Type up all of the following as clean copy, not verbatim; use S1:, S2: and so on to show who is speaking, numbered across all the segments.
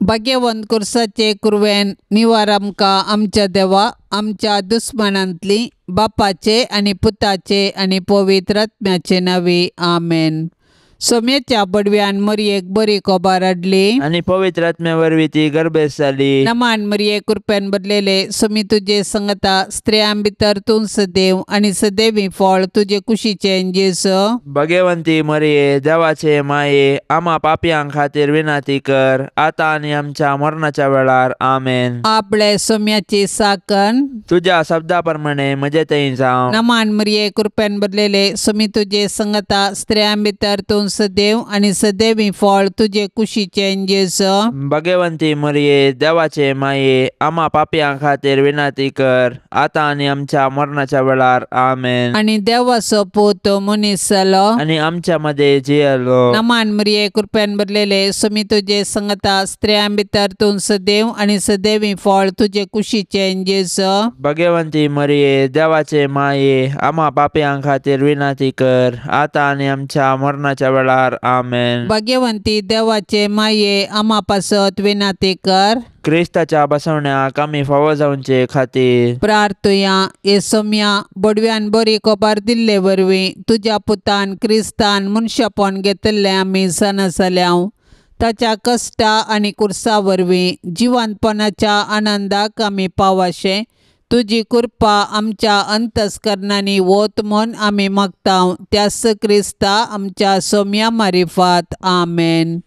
S1: भाग्यवंत कुर्साचे कुरवेन निवार आमकां आमच्या देवा आमच्या दुस्मनांतली बापाचे आनी पुताचे आनी पवित्र आत्म्याचे नांवी आमेन। सोम्याच्या बडव्यान मरयेक बरी कोबार हाडली
S2: आणि पवित्र आत्म्या वरवीं ती गर्भेस जाली।
S1: नमान मरये कृपेन बदलेले सोमी तुजे संगता स्त्रियां भितर तूं सदैव आनी सदैवी फळ तुजे कुशीचे जेसो।
S2: भाग्यवंती मरिये देवाचे माये आम्हा पापयांक खातीर विनाती कर आता आनी आमच्या मरणाच्या वेळार आमेन।
S1: आपले सोम्याची साकन
S2: तुझ्या शब्दा प्रमाणे म्हजे थंय जावं।
S1: नमान मरये कृपेन बदलेले सोमी तुजे संगता स्त्रियां भितर तूं सदैव आनी सदैवी फळ तुजे कुशीचे जेसो।
S2: भाग्यवंती मरिये देवाचे माये आम्हा पापयांक खातीर विनाती कर आता आनी आमच्या मरणाच्या वेळार आमेन।
S1: आनी देवाचो पूत मनीस जालो
S2: आणि आमच्या मध्ये जियेलो।
S1: नमान मरये कृपेन बदलेले सोमी तुजे संगता स्त्रियां भितर तूं सदैव आनी सदैवी फळ तुजे कुशीचे जेसो।
S2: भाग्यवंती मरिये देवाचे माये आम्हा पापयांक खातीर विनाती कर आता आनी आमच्या मरणाच्या वेळार आमेन।
S1: भाग्यवंती देवाचे माये आम्हा पासत विनाती कर
S2: क्रिस्ताच्या बसवण्याक आमी फावो जावचे खातीर
S1: प्रार्थुया। ये सोम्या बडव्यान बरी कोबार दिल्ले वरवीं तुज्या पुतान क्रिस्तान मनशापण घेतले आमी सणसल्याव ताच्या कश्टा आनी कुर्सा वरवीं जिवंतपणाच्या आनंदाक आमी पावाशे तुजी कृपा आमच्या अंतस्करणांनी वोत म्हूण आमी मागताव त्यास क्रिस्ता आमच्या सोम्या मारिफात आमेन।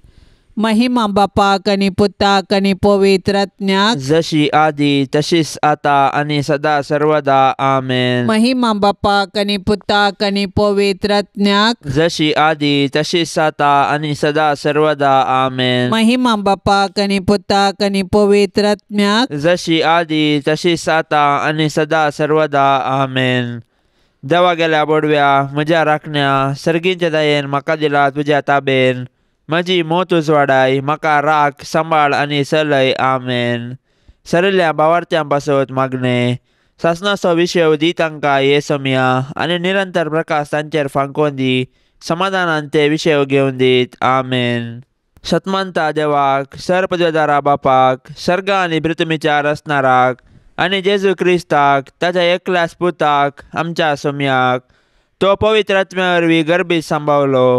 S1: महिमा बापाक आनी पुताक आनी पवित्र आत्म्याक
S2: जशी आदी तशीच आता आनी सदा सर्वदा आमेन।
S1: महिमा बापाक आनी पुताक आनी पवित्र आत्म्याक
S2: जशी आदी तशीच आता आनी सदा सर्वदा आमेन।
S1: महिमा बापाक आनी पुताक आनी पवित्र आत्म्याक
S2: जशी आदी तशीच आता आनी सदा सर्वदा आमेन। देवा गेल्या बडव्या म्हज्या राखण्या सर्गींच्या दयेन म्हाका दिला तुज्या ताबेन म्हजी मोत उजवाडाय म्हाका राख सांबाळ आनी चलय आमेन। सरल्या भावार्थ्यां पासत मागणे सासणाचो विशय दी तांकां ये सोम्या आनी निरंतर प्रकाश तांचेर फांकोवन दी समाधानान ते विशय घेवन दीत आमेन। शतमंता देवाक सरपदवेदारा बापाक सर्गा आनी पृथ्वीच्या रचणाराक आनी जेजू क्रिस्ताक ताच्या एकल्याच पुताक आमच्या सोम्याक तो पवित्र आत्म्या वरवीं गर्भीत सांबावलो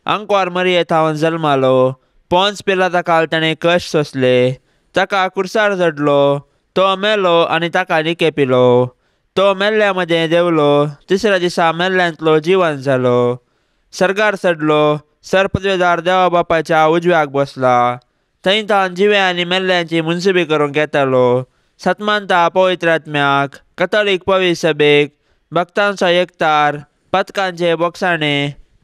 S2: आंकवार मरये थावन जल्मालो पोंच पिलाता काल ताणें कश्ट सोंसले ताका कुर्सार चडलो तो मेलो आनी ताका निकेपिलो तो मेल्ल्या मदें देवलो तिसऱ्या दिसा मेल्ल्यांतलो जिवंत जालो सर्गार चडलो सरपदवेदार देवा बापाच्या उजव्याक बसला थंय थावन जिवे आनी मेल्ल्यांची मुनसिबी करूंक येतालो। सतमानता पवित्र आत्म्याक कथोलीक पवित्र सभेक भक्तांचो एकतार पथकांचे बोगसाणे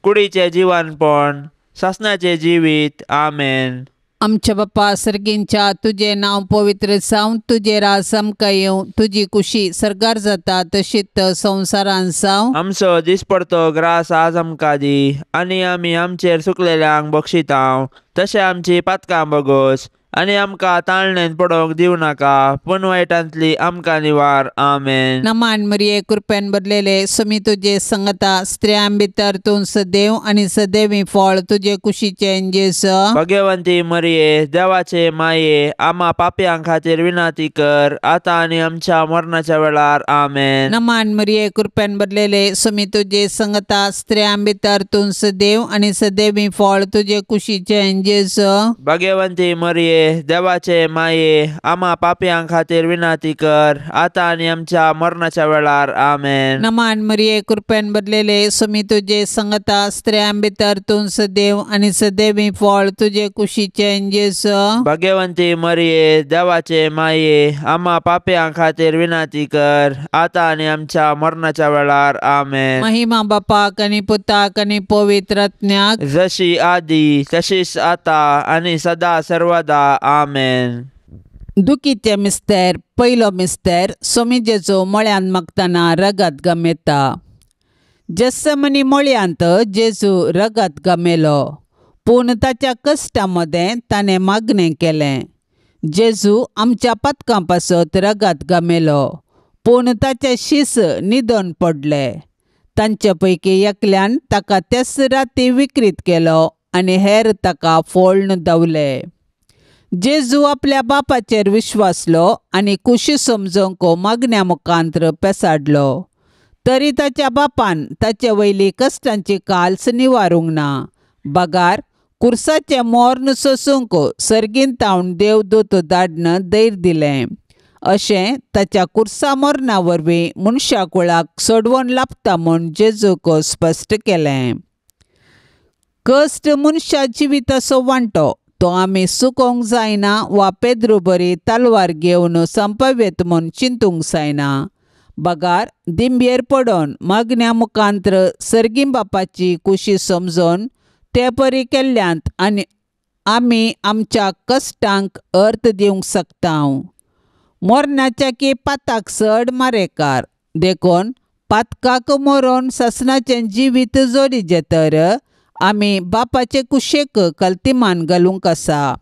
S2: कुडीचे जिवनपण सासणाचे जिवीत आमेन।
S1: आमच्या बापा सर्गींच्या तुझे नाव पवित्र जावं तुझे राज आमकां येवं तुजी कुशी सर्गार जाता तशीच संवसारान जावं।
S2: आमचो दिसपडतो ग्रास आज आमकां दी आनी आमी आमचेर चुकलेल्यांक बक्षितांव तशें आमची पातकां बगोस आनी आमकां ताळणेन पडोवंक दिवं नाका पूण वायटांतली आमकां निवार आमेन।
S1: नमान मरये कृपेन बदलेले सोमी तुजे संगता स्त्रियां भितर तूं सदैव आनी सदैवी फळ तुजे कुशीचे जेसो।
S2: भाग्यवंती मरिये देवाचे माये आम्हा पापयांक खातीर विनाती कर आता आनी आमच्या मरणाच्या वेळार आमेन।
S1: नमान मरये कृपेन बदलेले सोमी तुजे संगता स्त्रियां भितर तूं सदैव आनी सदैवी फळ तुजे कुशीचे जेसो।
S2: भाग्यवंती मरिये देवाचे माये आम्हा पापयांक खातीर विनाती कर आता आनी आमच्या मरणाच्या वेळार आमेन।
S1: नमान मरये कृपेन बदलेले सोमी तुजे संगता स्त्रियां भितर तूं सदैव आनी सदैवी फळ तुजे कुशीचे जेसो।
S2: भाग्यवंती मरिये देवाचे माये आम्हा पापयांक खातीर विनाती कर आता आनी आमच्या मरणाच्या वेळार आमेन।
S1: महिमा बापाक आनी पुताक आनी पवित्र आत्म्याक
S2: जशी आदी तशीच आता आनी सदा सर्वदा आमेन।
S1: दुखीचे मिस्तेर पयलो मिस्तेर सोमी जेजू मळ्यान मागतना रगत गमेता। जेसमनी मळ्यांत जेजू रगत गमेलो पूण ताच्या कश्टा मदें ताणें मागणें केलें। जेजू आमच्या पातकां पासत रगत गमेलो पूण ताचे शीस निदन पडले तांचे पैकी एकल्यान ताका तेच राती विकृत केलो आनी हेर ताका फोळण दवले। जेजू आपल्या बापाचेर विश्वासलो आनी कुशी समजोवंक मागण्या मुखांत्र पेसाडलो. तरी ताच्या बापान ताचे वयली कश्टांची काल्स निवारूंक ना. बागार कुर्साचें मोर्न सोसूंक सर्गीन तावन देवदूत धाडन दैर दिलें. अशें ताच्या कुर्सा मोर्ना वरवीं मनशा कुळाक सोडवण लाभता म्हूण जेजूक स्पश्ट केलें. कश्ट मनशा जिविताचो वांटो तो आमी चुकोवंक जायना वा पेद्रू बरी तलवार घेवन संपवेत म्हूण चिंतूंक जायना. बागार दिंबयेर पडोन मागण्या मुखांत्र सर्गीं बापाची कुशी समजोन ते परी केल्ल्यांत आनी आमी आमच्या कश्टांक अर्थ दिवंक शकता. मोरणाच्या की पाताक चड मारेकार देखून पातकाक मोरोन सासणाचें जिवीत जोडिचें तर आमी बापाचे कुशेक कल्तिमान घालूंक आसा.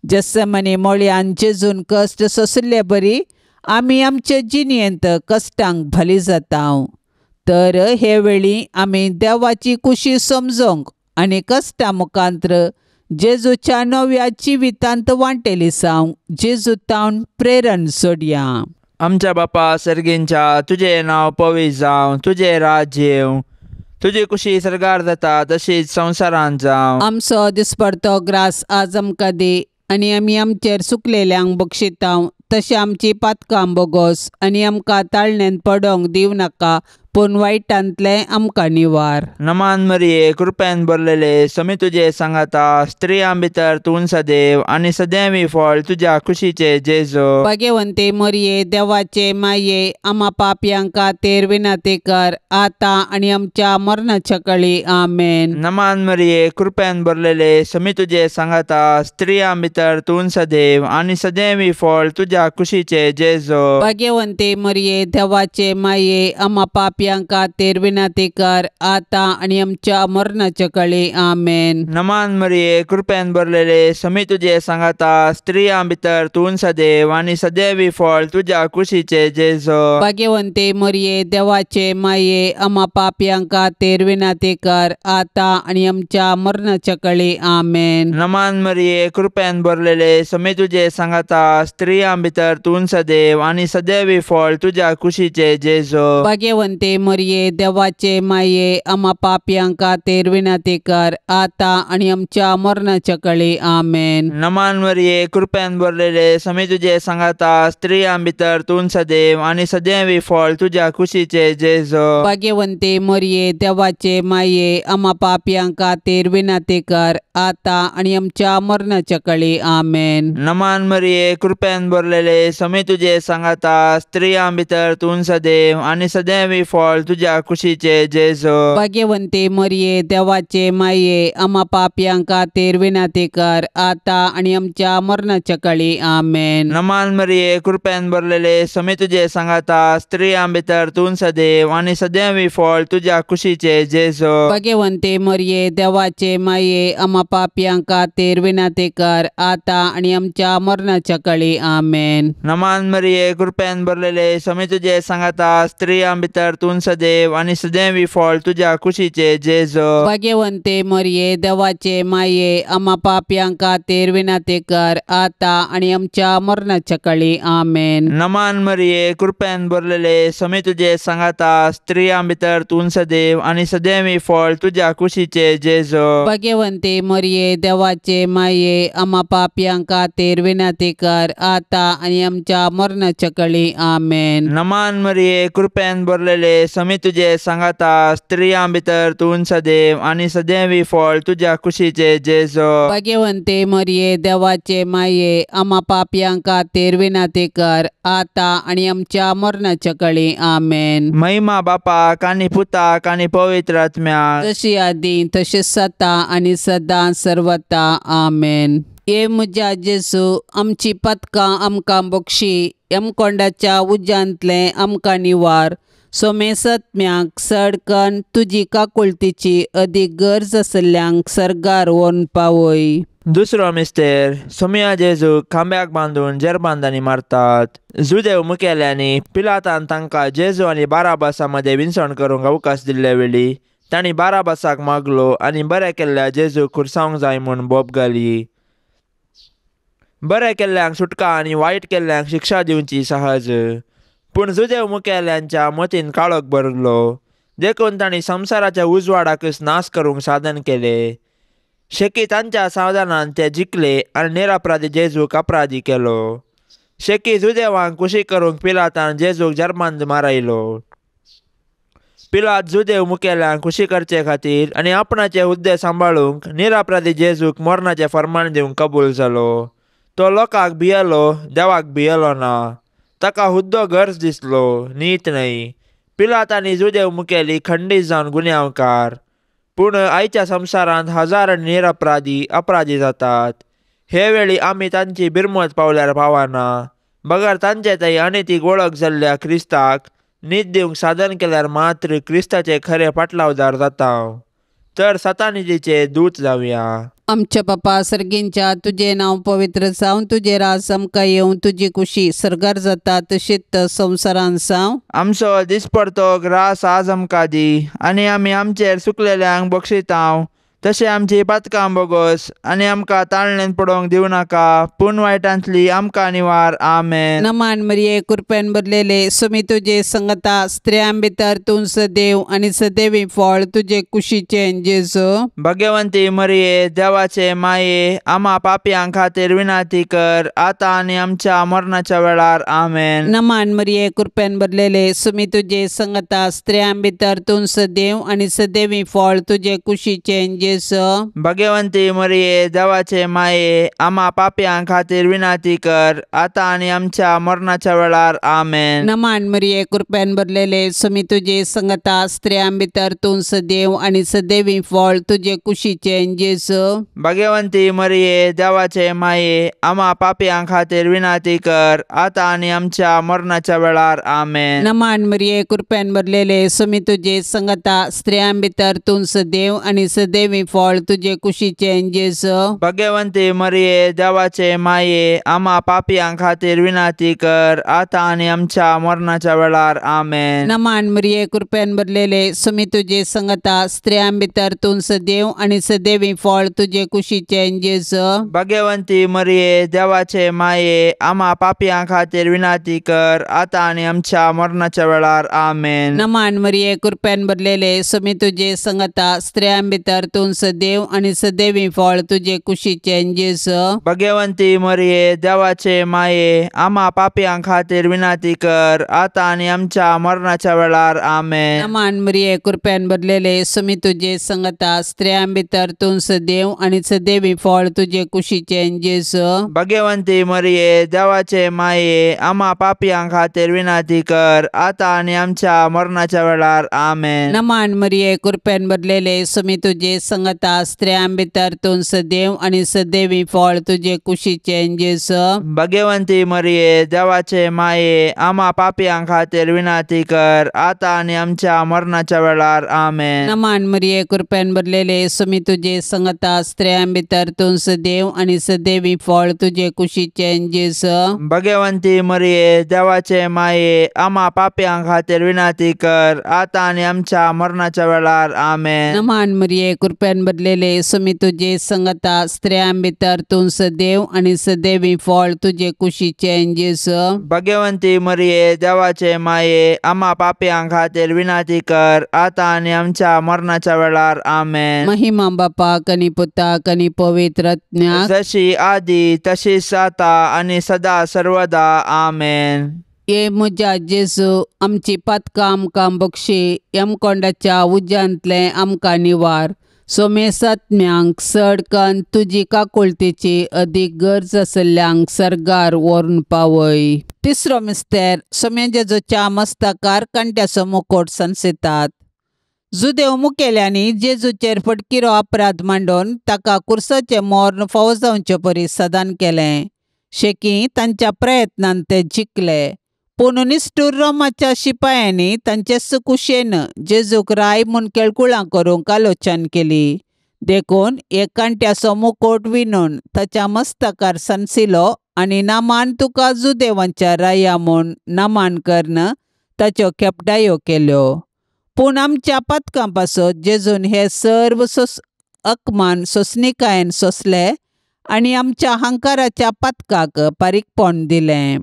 S1: जेसमनी मोळ्यान जेजून कश्ट सोंसले बरी आमी आमचे जिणेंत कश्टांक भली जाता. तर हे वेळी आमी देवाची कुशी समजोंक आनी कश्टा मुखांत्र जेजूच्या नव्या जिवितांत वांटेली जावंक जेजू तावन प्रेरण सोडया.
S2: आमच्या बापा सर्गींच्या तुजें नांव पवित्र जावं, तुजें राज्य येवं, तुजी कुशी सरगार जाता तशीच संवसारांत जावं.
S1: आमचो दिसपडतो ग्रास आज आमकां दी आनी आमी आमचेर चुकलेल्यांक बक्षिता तशें आमची पातकां बोगोस आनी आमकां ताळणेंत पडोवंक दिवं नाका पूण वायटांतले आमकां निवार.
S2: नमान मरिये कृपेन भरलेले समी तुजे सांगाता स्त्रियां भितर तूं सदैव आनी सदैवी फळ तुज्या कुशीचे जेजू.
S1: भाग्यवंते मरिये देवाचे माये आम्हा पापयांक खातीर विनंती कर आतां आनी आमच्या मरणाच्या काळी आमेन.
S2: नमान मरिये कृपेन भरलेले समी तुजे सांगाता स्त्रियां भितर तूं सदैव आनी सदैवी फळ तुज्या कुशीचे जेजू.
S1: भाग्यवंते मरिये देवाचे माये आम्हा पापयांक खातीर विनंती कर आतां आनी आमच्या मरणाच्या काळी आमेन.
S2: नमान मरिये कृपेन भरलेले समी तुजे सांगाता स्त्रियां भितर तूं सदैव आनी सदैवी फळ तुज्या कुशीचे जेजू.
S1: भाग्यवंते मरिये देवाचे माये आम्हा पापयांक खातीर विनंती कर आतां आनी आमच्या मरणाच्या काळी आमेन.
S2: नमान मरिये कृपेन भरलेले समी तुजे सांगाता स्त्रियां भितर तूं सदैव आनी सदैवी फळ तुज्या कुशीचे जेजू.
S1: भाग्यवंते मरिये देवाचे माये आम्हा पापयांक खातीर विनंती कर आतां आनी आमच्या मरणाच्या काळी आमेन.
S2: नमान मरिये कृपेन भरलेले समी तुजे सांगाता स्त्रियां भितर तूं सदैव आनी सदैवी फळ तुज्या कुशीचे जेजू.
S1: भाग्यवंते मरिये देवाचे माये आम्हा पापयांक खातीर विनंती कर आतां आनी आमच्या मरणाच्या काळी आमेन.
S2: नमान मरिये कृपेन भरलेले समी तुजे सांगाता स्त्रियां भितर तूं सदैव आनी सदैवी फळ तुज्या कुशीचे जेजू.
S1: भाग्यवंते मरिये देवाचे माये आम्हा पापयांक खातीर विनंती कर आतां आनी आमच्या मरणाच्या काळी आमेन.
S2: नमान मरिये कृपेन भरलेले समी तुजे सांगाता स्त्रियां भितर तूं सदैव आनी सदैवी फळ तुज्या कुशीचे जेजू.
S1: भाग्यवंते मरिये देवाचे माये आम्हा पापयांक खातीर विनंती कर आतां आनी आमच्या मरणाच्या काळी आमेन.
S2: नमान मरिये कृपेन भरलेले समी तुजे सांगाता स्त्रियां भितर तूं सदैव आनी सदैवी फळ तुज्या कुशीचे जेजू.
S1: भाग्यवंते मरिये देवाचे माये आम्हा पापयांक खातीर विनंती कर आतां आनी आमच्या मरणाच्या काळी आमेन.
S2: नमान मरिये कृपेन भरलेले समी तुजे सांगाता स्त्रियां भितर तूं सदैव आनी सदैवी फळ तुज्या कुशीचे जेजू.
S1: भाग्यवंते मरिये देवाचे माये आम्हा पापयांक खातीर विनंती कर आतां आनी आमच्या मरणाच्या काळी आमेन.
S2: नमान मरिये कृपेन भरलेले समी तुजे सांगाता स्त्रियां भितर तूं सदैव आनी सदैवी फळ तुज्या कुशीचे जेजू.
S1: भाग्यवंते मरिये देवाचे माये आम्हा पापयांक खातीर विनंती कर आतां आनी आमच्या मरणाच्या काळी आमेन.
S2: महिमा बापाक आनी पुताक आनी पवित्र आत्म्याक
S1: जशी आदी तशेंच सता आनी सदां सर्वता आमेन. हे म्हज्या जेजू आमची पथकां आमकां बक्षी यमकोंडाच्या उज्यांतले आमकां निवार. सोमे सत्म्याक सडकन तुजी काकुळतीची अदीक गरज आसल्ल्यांक सर्गार व्हरून पावय.
S2: दुसरो मिस्तेर सोम्या जेजू खांब्याक बांदून जेरबांदांनी मारतात. जुदेव मुखेल्यांनी पिलातान तांकां जेजू आनी बाराबासा मदें विंचण करूंक अवकाश दिल्ले वेळी तांणी बाराबासाक मागलो आनी बरें केल्ल्या जेजू खुरसावंक जाय म्हूण बोब घाली. बरें केल्ल्यांक सुटका आनी वायट केल्ल्यांक शिक्षा दिवची सहज. पूण जुदेव मुखेल्यांच्या मतीन काळोख भरलो, देखून तांणी संवसाराच्या उजवाडाकच नाश करूंक साधन केले. शेकी तांच्या साधनान ते जिखले आनी निरपराधी जेजूक अपराधी केलो. शेकी जुदेवांक खुशी करूंक पिलातान जेजूक जर्मांत मारयलो. पिलात जुदेव मुखेल्यांक खुशी करचे खातीर आनी आपणाचे हुद्दे सांबाळूंक निरपराधी जेजूक मरणाचें फर्माण दिवंक कबूल जालो. तो लोकांक भियेलो, देवाक भियेलो ना. ताका हुद्दो गरज दिसलो, नीत न्हय. पिलात आनी जुदेव मुखेली खंडीत जावन गुन्यांवकार. पूण आयच्या संवसारांत हजार निरपराधी अपराधी जातात. हे वेळी आमी तांची बिरमत पावल्यार पावना. बगर तांचे थंय अनैतीक वळख जाल्ल्या क्रिस्ताक न्हीद दिवंक साधन केल्यार मात्र क्रिस्ताचे खरे पाटलावदार जाता. तर सतानितीचे दूत जावया.
S1: आमच्या बापा सर्गींच्या, तुझे नाव पवित्र जावन, तुझे राज आमकां येवं, तुजी कुशी सरकार जाता तशीच संवसारांत जावं.
S3: आमचो दिसपडतो ग्रास आज आमकां दी, आनी आमी आमचेर चुकलेल्यांक बक्षितांव, तशें आमची पातकां बोगोस आनी आमकां ताळणेंत पडोवंक दिवं नाका, पूण वायटांतली आमकां निवार. आमेन.
S1: नमान मरिये, कृपेन भरलेले, सुमी तुजे संगता, स्त्रियां भितर तूं सदैव आनी सदैवी फळ तुजे कुशीचें जेजू.
S3: भगवंती मरिये, देवाचे माये, आम्हा पापयां खातीर विनाती कर, आतां आनी आमच्या मरणाच्या वेळार. आमेन.
S1: नमान मरिये, कृपेन भरलेले, सुमी तुजे संगता, स्त्रियां भितर तूं सदैव आनी सदैवी फळ तुजे कुशीचें जेजू.
S3: भगवंती मरिये, देवाचे माये, आम्हा पापयां खातीर विनाती कर, आतां आनी आमच्या मरणाच्या वेळार. आमेन.
S1: नमान मरिये, कृपेन भरलेले, सुमी तुजे संगता, स्त्रियां भितर तूं सदैव आनी सदैवी फळ तुजे कुशीचें जेजू.
S3: भगवंती मरिये, देवाचे माये, आम्हा पापयां खातीर विनाती कर, आतां आनी आमच्या मरणाच्या वेळार. आमेन.
S1: नमान मरिये, कृपेन भरलेले, सुमी तुजे संगता, स्त्रियां भितर तूं सदैव आनी सदैवी फळ तुजे कुशीचें जेजू.
S3: भगवंती मरिये, देवाचे माये, आम्हा पापयां खातीर विनाती कर, आतां आनी आमच्या मरणाच्या वेळार. आमेन.
S1: नमान मरिये, कृपेन भरलेले, सुमी तुजे संगता, स्त्रियां भितर तूं सदैव आनी सदैवी फळ तुजे कुशीचें जेजू.
S3: भगवंती मरिये, देवाचे माये, आम्हा पापयां खातीर विनाती कर, आतां आनी आमच्या मरणाच्या वेळार. आमेन.
S1: नमान मरिये, कृपेन भरलेले, सुमी तुजे संगता, स्त्रियां भितर तूं सदैव आनी सदैवी फळ तुजे कुशीचें जेजू.
S3: भगवंती मरिये, देवाचे माये, आम्हा पापयां खातीर विनाती कर, आतां आनी आमच्या मरणाच्या वेळार. आमेन.
S1: नमान मरिये, कृपेन भरलेले, सुमी तुजे संगता, स्त्रियां भितर तूं सदैव आनी सदैवी फळ तुजे कुशीचें जेजू.
S3: भगवंती मरिये, देवाचे माये, आम्हा पापयां खातीर विनाती कर, आतां आनी आमच्या मरणाच्या वेळार. आमेन.
S1: नमान मरिये, कृपेन भरलेले, सुमी तुजे संगता, स्त्रियां भितर तूं सदैव आनी सदैवी फळ तुजे कुशीचें जेजू.
S3: भगवंती मरिये, देवाचे माये, आम्हा पापयां खातीर विनाती कर, आतां आनी आमच्या मरणाच्या वेळार. आमेन.
S1: नमान मरिये, कृपेन भरलेले, सुमी तुजे संगता, स्त्रियां भितर तूं सदैव आनी सदैवी फळ तुजे कुशीचें जेजू.
S3: भगवंती मरिये, देवाचे माये, आम्हा पापयां खातीर विनाती कर, आतां आनी आमच्या मरणाच्या वेळार. आमेन.
S1: नमान मरिये, कृपेन भरलेले, सुमी तुजे संगता, स्त्रियां भितर तूं सदैव आनी सदैवी फळ तुजे कुशीचें जेजू.
S3: भगवंती मरिये, देवाचे माये, आम्हा पापयां खातीर विनाती कर, आतां आनी आमच्या मरणाच्या वेळार. आमेन.
S1: महिमा बापाक आनी पुताक आनी पवित्र आत्म्याक,
S3: जशी आदी तशीच आता आनी सदा सर्वदा. आमेन.
S1: ये म्हज्या जेजू, आमची पातकां आमकां बक्षी, यमकोंडाच्या उज्यांतले आमकां निवार. सोमेसात्म्यांक सडकन तुजी काकुळतेची अदीक गरज आसल्ल्यांक सरगार व्हरून पावय. तिसरो मिस्तेर, सोम्या जेजूच्या मस्तकार कांट्याचो मुकोट संसितात. जुदेव मुखेल्यांनी जेजूचेर फटकिरो अपराध मांडून ताका कुर्साचें मोर्न फावो जावचे परी सदान केलें. शेकी तांच्या प्रयत्नान ते जिखले. पूण निश्ठूर रोमाच्या शिपायांनी तांचे सुकुशेन जेजूक राय म्हूण केळकुळां करूंक आलोचन केली. देखून एक कांट्याचो मुकोट विणून ताच्या मस्तकार संसिलो आनी नामान तुका जुदेवांच्या राया म्हूण नामान करन ताच्यो खेपडायो केल्यो. पूण आमच्या पातकां पासत जेजून हे सर्व अकमान सोंसणिकायेन सोंसले आनी आमच्या हंकाराच्या पातकाक पारीकपण दिलें.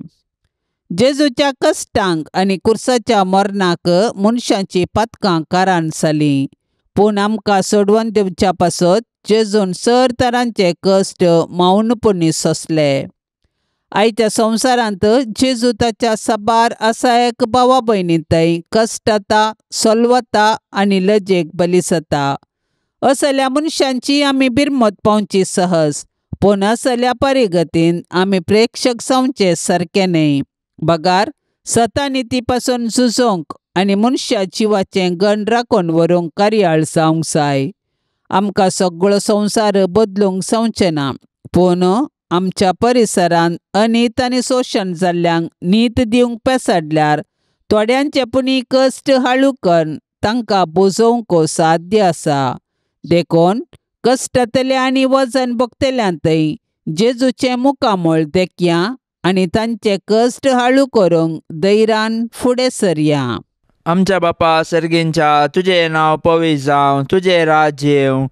S1: जेजूच्या कश्टांक आनी कुर्साच्या मरणाक मनशांची पातकां कारान जालीं, पूण आमकां सोडवून दिवच्या पासत जेजून सर तरांचे कश्ट मौनपणी सोंसले. आयच्या संवसारांत जेजू ताच्या साबार आसायक भावा भयणींतय कश्टाता, सोलवता आनी लजेक बली जाता. असल्या मनशांची आमी बिरमत पावची सहज, पूण असल्या परिगतीन आमी प्रेक्षक जावचे सारके न्हय. बगार सतानिती पासून झुजोंक आनी मनशा जिवाचें गण राखून व्हरूंक कार्याळ जावंक जाय. आमकां सगळो संवसार बदलूंक जावचें ना, पूण आमच्या परिसरांत अनीत आनी शोशण जाल्ल्यांक न्हीद दिवंक पेसाडल्यार थोड्यांचे पुणी कश्ट हाळू करून तांकां बुजोवंक साध्य आसा. देखून कश्टांतल्या आनी वजन भोगतल्यांतय जेजूचें मुखामोळ देखया आनी तांचे कश्ट हाळू करूंक धैर्यान फुडें सरया.
S3: आमच्या बापा सर्गींच्या, तुजें नांव पवित्र जावं, तुजें राज्य येवं,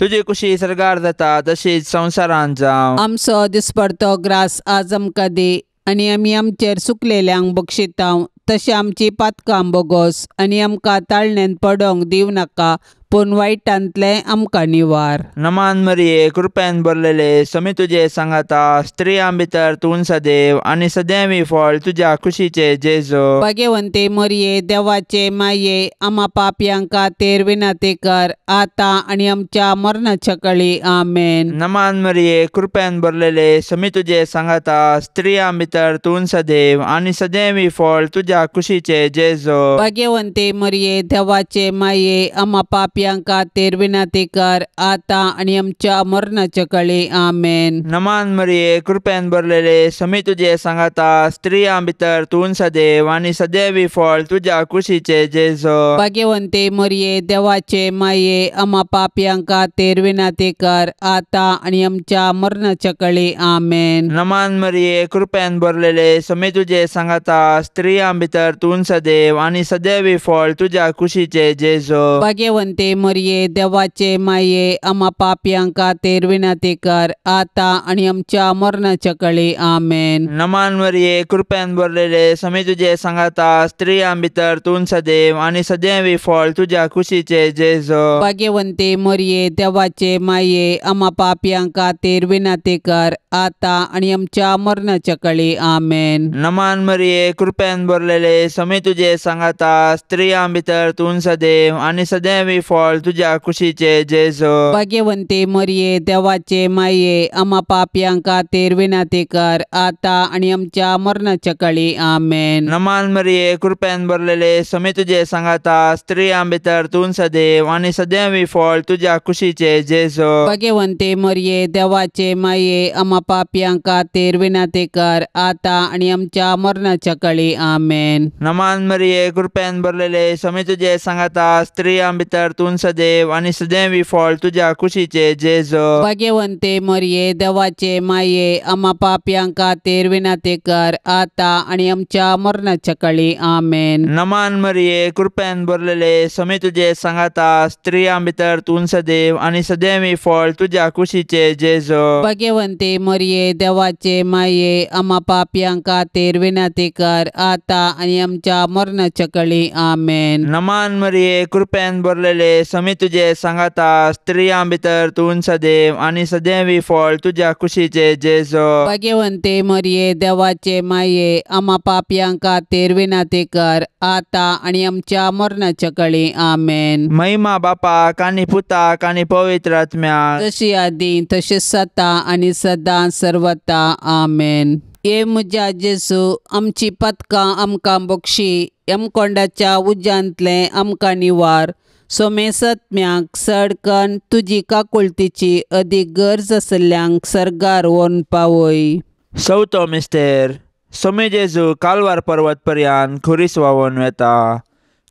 S3: तुजी कुशी सरकार जाता तशीच संवसारांत जावं.
S1: आमचो दिसपडतो ग्रास आज आमकां दी, आनी आमी आमचेर चुकलेल्यांक बक्षितांव तशें आमची पातकां बोगोस, आनी आमकां ताळणेंत पडोवंक दिव नाका, पूण वायटांतले आमकां निवार.
S3: नमान मरिये, कृपेन भरलेले, समी तुजे सांगाता, स्त्रियां भितर तूं सदैव आनी सदैवी फळ तुज्या कुशीचे जेजू.
S1: भाग्यवंते मरिये, देवाचे माये, आम्हा पापयांक खातीर विनंती कर, आता आनी आमच्या मरणाच्या काळी आमेन.
S3: नमान मरिये, कृपेन भरलेले, समी तुजे सांगाता, स्त्रियां भितर तूं सदैव आनी सदैवी फळ तुज्या कुशीचे जेजू.
S1: भाग्यवंते मरिये, देवाचे माये, आम्हा पापयांक खातीर विनंती कर, आता आनी आमच्या मरणाच्या काळी आमेन.
S3: नमान मरिये, कृपेन भरलेले, समी तुजे सांगाता, स्त्रियां भितर तूं सदैव आनी सदैवी फळ तुज्या कुशीचे जेजू.
S1: भाग्यवंते मरिये, देवाचे माये, आम्हा पापयांक खातीर विनंती कर, आता आनी आमच्या मरणाच्या काळी आमेन.
S3: नमान मरिये, कृपेन भरलेले, समी तुजे सांगाता, स्त्रियां भितर तूं सदैव आनी सदैवी फळ तुज्या कुशीचे जेजू.
S1: भाग्यवंते मरिये, देवाचे माये, आम्हा पापयांक खातीर विनंती कर, आता आनी आमच्या मरणाच्या काळी आमेन.
S3: नमान मरिये, कृपेन भरलेले, समी तुजे सांगाता, स्त्रियां भितर तूं सदैव आनी सदैवी फळ तुज्या कुशीचे जेजू.
S1: भाग्यवंते मरिये, देवाचे माये, आम्हा पापयांक खातीर विनंती कर, आता आनी आमच्या मरणाच्या काळी आमेन.
S3: नमान मरिये, कृपेन भरलेले, समी तुजे सांगाता, स्त्रियां भितर तूं सदैव आनी सदैवी फळ तुज्या कुशीचे जेजू.
S1: भाग्यवंते मरिये, देवाचे माये, आम्हा पापयांक खातीर विनंती कर, आता आनी आमच्या मरणाच्या काळी आमेन.
S3: नमान मरिये, कृपेन भरलेले, समी तुजे सांगाता, स्त्रियां भितर तूं सदैव आनी सदैवी फळ तुज्या कुशीचे जेजू.
S1: भाग्यवंते मरिये, देवाचे माये, आम्हा पापयांक खातीर विनंती कर, आता आनी आमच्या मरणाच्या काळी आमेन.
S3: नमान मरिये, कृपेन भरलेले, समी तुजे सांगाता, स्त्रियां भितर तूं सदैव आनी सदैवी फळ तुज्या कुशीचे जेजू.
S1: भाग्यवंते मरिये, देवाचे माये, आम्हा पापयांक खातीर विनंती कर, आता आनी आमच्या मरणाच्या काळी आमेन.
S3: नमान मरिये, कृपेन भरलेले, समी तुजे सांगाता, स्त्रियां भितर तूं सदैव आनी सदैवी फळ तुज्या कुशीचे जेजू.
S1: भाग्यवंते मरिये, देवाचे माये, आम्हा पापयांक खातीर विनंती कर, आता आनी आमच्या मरणाच्या काळी आमेन.
S3: नमान मरिये, कृपेन भरलेले, समी तुजे सांगाता, स्त्रियां भितर तूं सदैव आनी सदैवी फळ तुज्या कुशीचे जेजू.
S1: भाग्यवंते मरिये, देवाचे माये, आम्हा पापयांक खातीर विनंती कर, आता आनी आमच्या मरणाच्या काळी आमेन.
S3: महिमा बापाक आनी पुताक आनी पवित्र आत्म्याक,
S1: जशी आदी तशीच सता आनी सदां सर्वता आमेन. ये म्हज्या जेजू, आमची पातकां आमकां बक्षी, यमकोंडाच्या उज्यांतले आमकां निवार. सोमे सत्म्याक सडकन तुजी काकुळतीची अदीक गरज आसल्ल्यांक सर्गार व्हरून पावय.
S3: चवथो मिस्तेर. सोमे जेजू कालवार पर्वत पर्यान खुरीस व्हांवून वेता.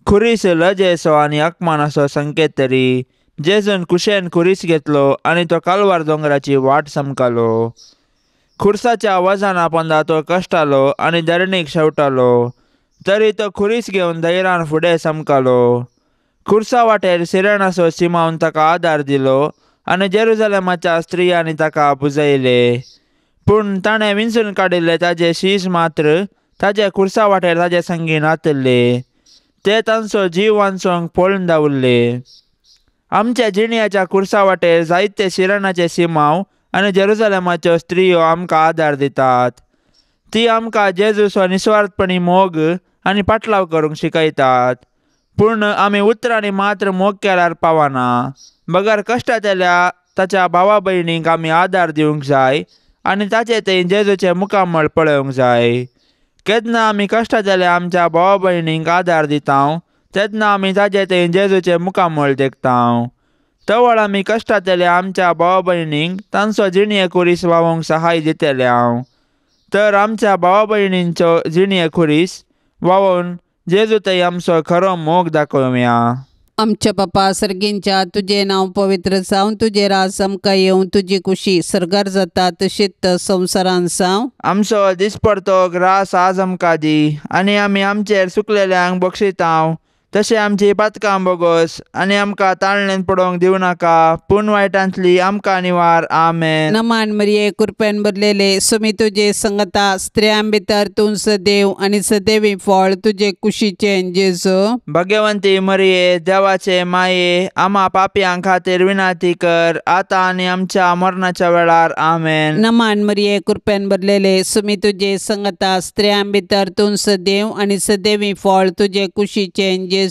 S3: खुरीस लजेचो आनी अकमानाचो संकेत तरी जेजून कुशेन खुरीस घेतलो आनी तो कालवार दोंगराची वाट समकालो. खुर्साच्या वजना पोंदा तो कश्टालो आनी धरणीक शेवटालो, तरी तो खुरीस घेवन धैर्यान फुडें समकालो. खुर्सा वाटेर सिरणसो सिमावन ताका आदार दिलो आनी जेरुसलेमाच्या स्त्रियांनी ताका बुजयले. पूण ताणें विंचून काडिल्ले ताजे शीश मात्र ताजे खुर्सा वाटेर ताजे संगी नातल्ले. ते तांचो जीव वांचोंक पळून दावरले. आमच्या जिणयाच्या खुर्सा वाटेर जायते शिराणाचे सिमांव आनी जेरुसलेमाच्यो स्त्रियो आमकां आदार दितात. ती आमकां जेजूचो निस्वार्थपणी मोग आनी पाटलाव करूंक शिकयतात. पूण आमी उतरांनी मात्र मोग केल्यार पावना. बगर कश्टांतल्या ताच्या भावा भयणींक आमी आदार दिवंक जाय आनी ताचे थंय जेजूचें मुखामळ पळोवंक जाय. केन्ना आमी कश्टांतल्या आमच्या भावा भयणींक आदार दिता तेन्ना आमी ताचे थंय जेजूचें मुखामळ देखता. तवळ आमी कश्टांतल्या आमच्या भावा भयणींक तांचो जिणये खुरीस व्हावंक सहाय दितल्या. तर आमच्या भावा भयणींचो जिणये खुरीस व्हावून जेजू थंय आमचो खरो मोग दाखोवया.
S1: आमच्या बापा सर्गींच्या तुझे नाव पवित्र जावन तुझे राज आमकां येवं. तुजी कुशी सरगार जाता तशीच संवसारान जावं.
S3: आमचो दिसपडतो ग्रास आज आमकां दी आनी आमी आमचेर चुकलेल्यांक बक्षितांव तशें आमची पातकां बोगोस आनी आमकां ताळणेंत पडोवंक दिवं नाका पूण वायटांतली आमकां निवार. आमेन.
S1: नमान मरिये कृपेन भरलेले सुमी तुजे संगता स्त्रियां भितर तूं सदैव आनी सदैवी फळ तुजे कुशीचे जेजू.
S3: भाग्यवंती मरिये देवाचे माये आम्हा पापयांक खातीर विनाती कर आतां आनी आमच्या मरणाच्या वेळार. आमेन.
S1: नमान मरिये कृपेन भरलेले सुमी तुजे संगता स्त्रियां भितर तूं सदैव आनी सदैवी फळ तुजे कुशीचे जेजू.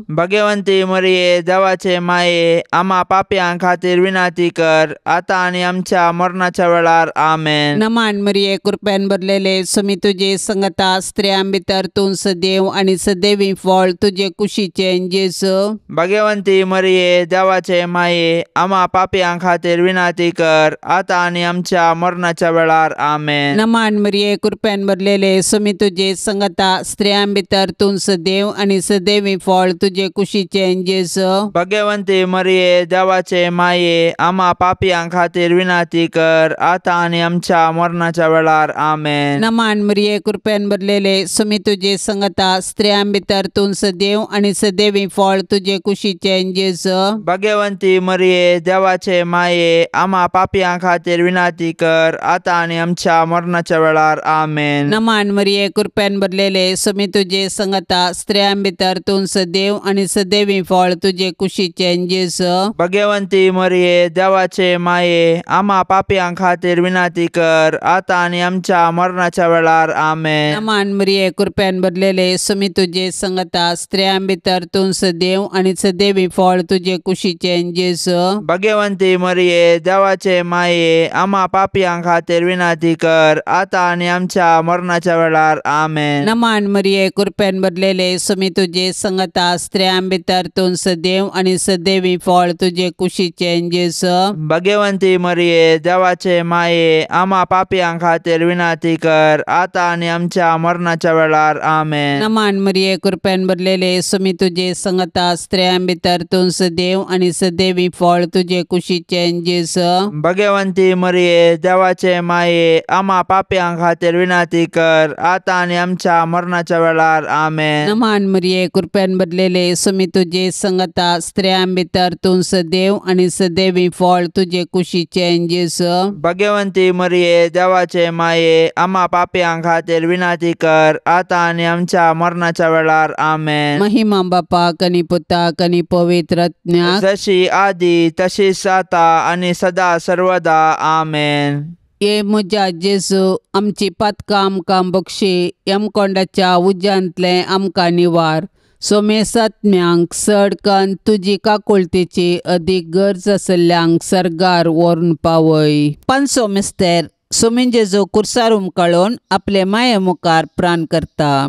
S3: भाग्यवंती मरिये देवाचे माये आम्हा पापयांक खातीर विनाती कर आतां आनी आमच्या मरणाच्या वेळार. आमेन.
S1: नमान मरिये कृपेन भरलेले सुमी तुजे संगता स्त्रियां भितर तूं सदैव आनी सदैवी फळ तुजे कुशीचे जेजू.
S3: भाग्यवंती मरिये देवाचे माये आम्हा पापयांक खातीर विनाती कर आतां आनी आमच्या मरणाच्या वेळार. आमेन.
S1: नमान मरिये कृपेन भरलेले सुमी तुजे संगता स्त्रियां भितर तूं सदैव आनी सदैवी फळ तुजे कुशीचे जेजू.
S3: भाग्यवंती मरिये देवाचे माये आम्हा पापयांक खातीर विनाती कर आतां आनी आमच्या मरणाच्या वेळार. आमेन.
S1: नमान मरिये कृपेन भरलेले सुमी तुजे संगता स्त्रियां भितर तूं सदैव आनी सदैवी फळ तुजे कुशीचे जेजू.
S3: भाग्यवंती मरिये देवाचे माये आम्हा पापयांक खातीर विनाती कर आतां आनी आमच्या मरणाच्या वेळार. आमेन.
S1: नमान मरिये कृपेन भरलेले सुमी तुजे संगता स्त्रियां भितर तूं सदैव आनी सदैवी फळ तुजे कुशीचे जेजू.
S3: भाग्यवंती मरिये देवाचे माये आम्हा पापयांक खातीर विनाती कर आतां आनी आमच्या मरणाच्या वेळार. आमेन.
S1: नमान मरिये कृपेन भरलेले सुमी तुजे संगता स्त्रियां भितर तूं सदैव आनी सदैवी फळ तुजे कुशीचे जेजू.
S3: भाग्यवंती मरिये देवाचे माये आम्हा पापयांक खातीर विनाती कर आतां आनी आमच्या मरणाच्या वेळार. आमेन.
S1: नमान मरिये कृपेन भरलेले सुमी तुजे संगता स्त्रियां भितर तूं सदैव आनी सदैवी फळ तुजे कुशीचे जेजू.
S3: भाग्यवंती मरिये देवाचे माये आम्हा पापयांक खातीर विनाती कर आतां आनी आमच्या मरणाच्या वेळार. आमेन.
S1: नमान मरिये कृपेन भरलेले सुमी तुजे संगता स्त्रियां भितर तूं सदैव आनी सदैवी फळ तुजे कुशीचे जेजू.
S3: भाग्यवंती मरिये देवाचे माये आम्हा पापयांक खातीर विनाती कर आतां आनी आमच्या मरणाच्या वेळार. आमेन.
S1: नमान मरिये कृपेन भरलेले सुमी तुजे संगता स्त्रियां भितर तूं सदैव आनी सदैवी फळ तुजे कुशीचे जेजू.
S3: भाग्यवंती मरिये देवाचे माये आम्हा पापयांक खातीर विनाती कर आतां आनी आमच्या मरणाच्या वेळार. आमेन.
S1: महिमा बापाक आनी पुताक आनी पवित्र आत्म्याक
S3: जशी आदी तशीच आता आनी सदा सर्वदा. आमेन.
S1: ये म्हज्या जेजू आमची पातकां आमकां बक्षी यमकोंडाच्या उज्यांतले आमकां निवार. सोमेसात्म्यांक सडकन तुजी काकुळतेची अदीक गरज आसल्ल्यांक सरगार व्हरून पावय. पांचवो मिस्तेर सोमीन जेजू कुर्सार उमकळून आपले माये मुखार प्राण करता.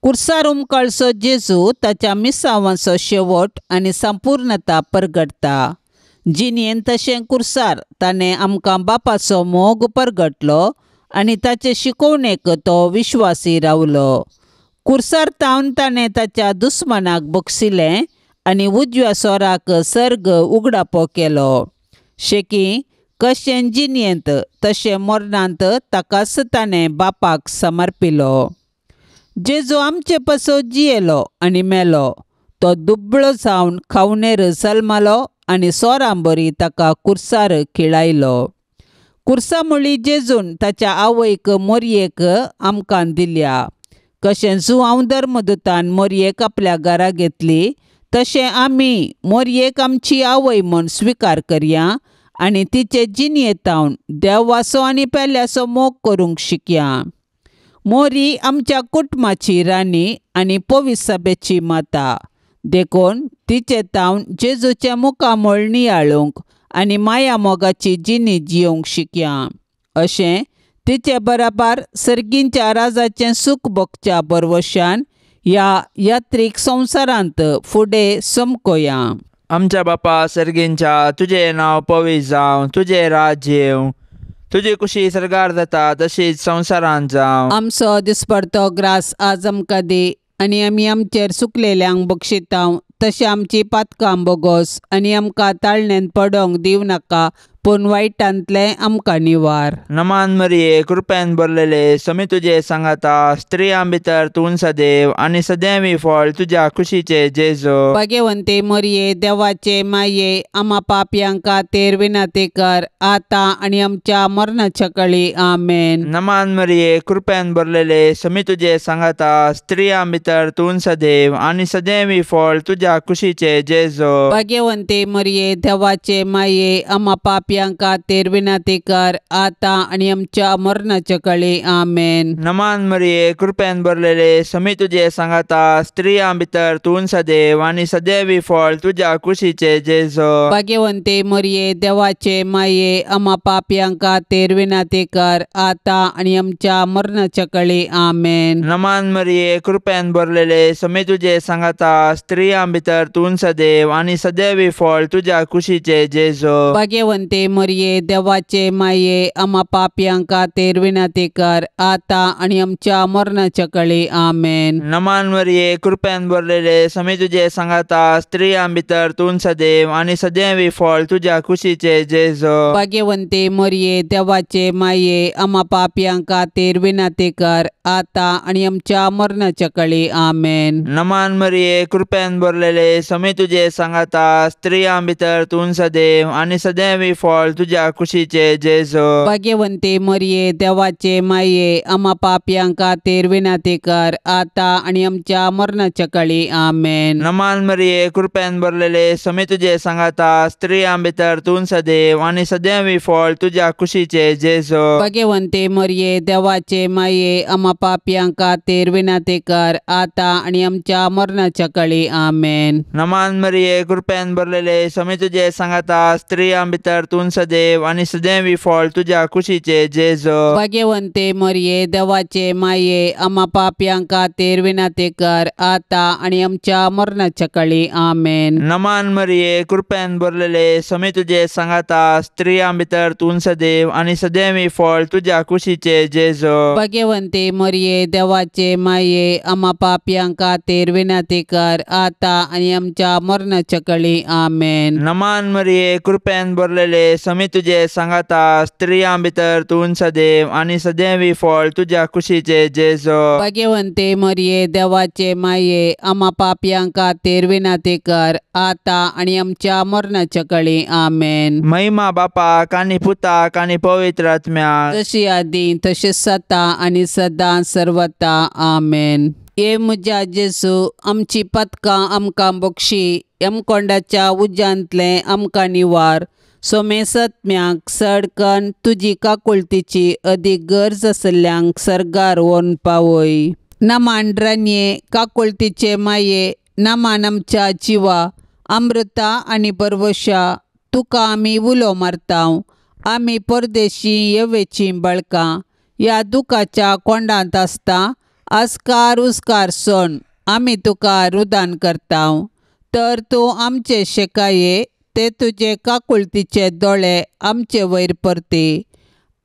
S1: कुर्सार उमकळसो जेजू ताच्या मिसावांचो शेवट आनी संपूर्णता परगटता. जिणेन तशें कुर्सार ताणें आमकां बापाचो मोग परगटलो आनी ताचे शिकवणेक तो विश्वासी रावलो. कुर्सार तावन ताणें ताच्या दुस्मनाक बक्षिलें आनी उजव्या सोराक सर्ग उगडापो केलो. शेकी कशें जिणेंत तशें मरणांत ताकाच ताणें बापाक समर्पिलो. जेजू आमचे पासो जियेलो आनी मेलो. तो दुबळो जावन खावनेर जल्मालो आनी सोरां बरी ताका कुर्सार खिळायलो. कुर्सा मुळी जेजून ताच्या आवयक मोरयेक आमकां दिल्या. कशें जुआंव धर्मदुतान मोरयेक आपल्या घरा घेतली तशें आमी मोरयेक आमची आवय म्हूण स्विकार करया आनी तिचे जिणयेतावन देव वासो आनी पेल्याचो मोग करूंक शिकया. मोरी आमच्या कुटुंबाची राणी आनी पवित्र सभेची माता देखून तिचे तावन जेजूचे मुखामोळ नियाळूंक आनी माया मोगाची जिणी जियोंक शिकया. अशें तिचे बराबर सर्गींच्या राजाचें सूख भोगच्या बरवशान ह्या यात्रीक संवसारांत फुडें समकोया.
S3: आमच्या बापा सर्गींच्या, तुजें नांव पवित्र जावं, तुजें राज्य येवं, तुजी कुशी सरगार जाता तशीच संवसारांत जावं.
S1: आमचो दिसपडतो ग्रास आज आमकां दी आनी आमी आमचेर चुकलेल्यांक बक्षितांव तशें आमची पातकां बोगोस आनी आमकां ताळणेंत पडोंक दिव नाका पूण वायटांतले आमकां निवार.
S3: नमान मरिये, कृपेन भरलेले, समी तुजे सांगाता, स्त्रियां भितर तूं सदैव आनी सदैवी फळ तुज्या कुशीचे जेजू.
S1: भाग्यवंते मरिये, देवाचे माये, आम्हा पापयांक खातीर विनंती कर, आतां आनी आमच्या मरणाच्या काळी. आमेन.
S3: नमान मरिये, कृपेन भरलेले, समी तुजे सांगाता, स्त्रियां भितर तूं सदैव आनी सदैवी फळ तुज्या कुशीचे जेजू.
S1: भाग्यवंते मरिये, देवाचे माये, आम्हा पापयांक खातीर विनंती कर, आतां आनी आमच्या मरणाच्या काळी. आमेन.
S3: नमान मरिये, कृपेन भरलेले, समी तुजे सांगाता, स्त्रियां भितर तूं सदैव आनी सदैवी फळ तुज्या कुशीचे जेजू.
S1: भाग्यवंते मरिये, देवाचे माये, आम्हा पापयांक खातीर विनंती कर, आतां आनी आमच्या मरणाच्या काळी. आमेन.
S3: नमान मरिये, कृपेन भरलेले, समी तुजे सांगाता, स्त्रियां भितर तूं सदैव आनी सदैवी फळ तुज्या कुशीचे जेजू.
S1: भाग्यवंते मरिये, देवाचे माये, आम्हा पापयांक खातीर विनंती कर, आतां आनी आमच्या मरणाच्या काळी. आमेन.
S3: नमान मरिये, कृपेन भरलेले, समी तुजे सांगाता, स्त्रियां भितर तूं सदैव आनी सदैवी फळ तुज्या कुशीचे जेजू.
S1: भाग्यवंते मरिये, देवाचे माये, आम्हा पापयांक खातीर विनंती कर, आतां आनी आमच्या मरणाच्या काळी. आमेन.
S3: नमान मरिये, कृपेन भरलेले, समी तुजे सांगाता, स्त्रियां भितर तूं सदैव आनी सदैवी फळ तुज्या कुशीचे जेजू.
S1: भाग्यवंते मरिये, देवाचे माये, आम्हा पापयांक खातीर विनंती कर, आतां आनी आमच्या मरणाच्या काळी. आमेन.
S3: नमान मरिये, कृपेन भरलेले, समी तुजे सांगाता, स्त्रियां भितर तूं सदैव आनी सदैवी फळ तुज्या कुशीचे जेजू.
S1: भाग्यवंते मरिये, देवाचे माये, आम्हा पापयांक खातीर विनंती कर, आतां आनी आमच्या मरणाच्या काळी. आमेन.
S3: नमान मरिये, कृपेन भरलेले, समी तुजे सांगाता, स्त्रियां भितर तूं सदैव आनी सदैवी फळ तुज्या कुशीचे जेजू.
S1: भाग्यवंते मरिये, देवाचे माये, आम्हा पापयांक खातीर विनंती कर, आतां आनी आमच्या मरणाच्या काळी. आमेन.
S3: नमान मरिये, कृपेन भरलेले, समी तुजे सांगाता, स्त्रियां भितर तूं सदैव आनी सदैवी फळ तुज्या कुशीचे जेजू.
S1: भाग्यवंते मरिये, देवाचे माये, आम्हा पापयांक खातीर विनंती कर, आतां आनी आमच्या मरणाच्या काळी. आमेन.
S3: नमान मरिये, कृपेन भरलेले, समी तुजे सांगाता, स्त्रियां भितर तूं सदैव आनी सदैवी फळ तुज्या कुशीचे जेजू.
S1: भाग्यवंते मरिये, देवाचे माये, आम्हा पापयांक खातीर विनंती कर, आतां आनी आमच्या मरणाच्या काळी. आमेन.
S3: महिमा बापाक आनी पुताक आनी पवित्र आत्म्याक,
S1: जशी आदी तशेंच सता आनी सदां सर्वता. आमेन. ये म्हज्या जेजू, आमची पथकां आमकां बक्षी, यमकोंडाच्या उज्यांतले आमकां निवार. सोमे सत्म्याक सडकन तुजी काकुळतीची अदीक गरज आसल्यांक सरगार व्हरून पावय. नमान रान्ये, काकुळतीचे माये, नमान आमच्या जिवा, अमृता आनी बरवशा, तुका आमी उलो मारतांव. आमी परदेशी येवेची बळकां ह्या दुखाच्या कोंडांत आसता. आस्कार उस्कार सोन आमी तुका रुदान करतांव. तर तूं आमचे शेकाये, ते तुजे काकुळतीचे दोळे आमचे वयर परते